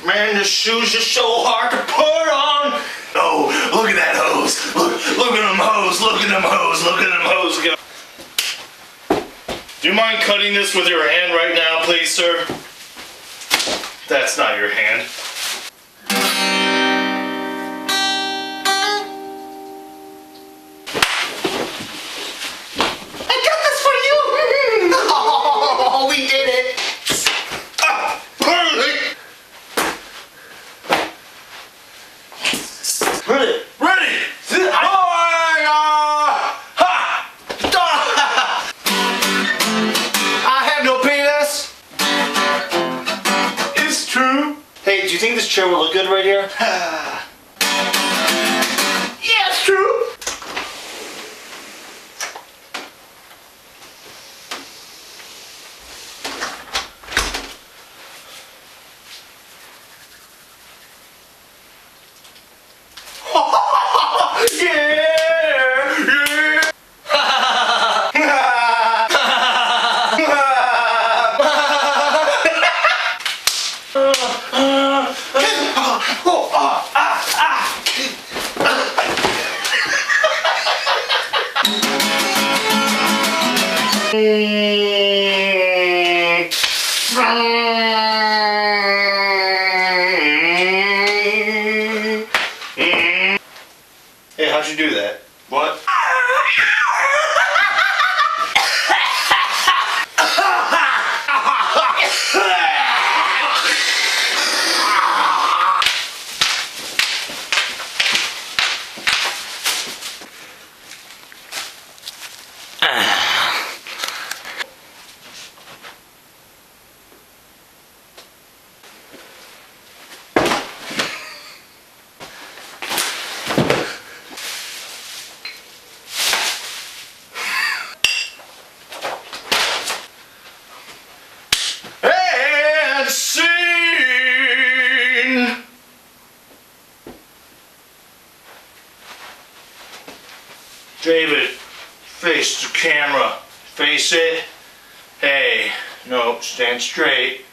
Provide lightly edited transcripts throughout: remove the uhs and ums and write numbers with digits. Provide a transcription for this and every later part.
Man, the shoes are so hard to put on. Oh, look at that hose. Look at them hose. Look at them hose. Look at them hose. Do you mind cutting this with your hand right now, please, sir? That's not your hand. I got this for you! Oh, we did it! Ready! Ready! I have no penis! It's true. Hey, do you think this chair will look good right here? Yeah, it's true. Hey, how'd you do that? What? And scene! David, face the camera. Face it. Hey, no, stand straight.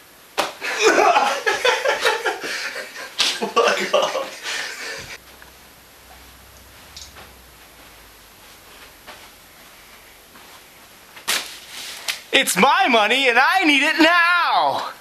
Fuck off. It's my money and I need it now!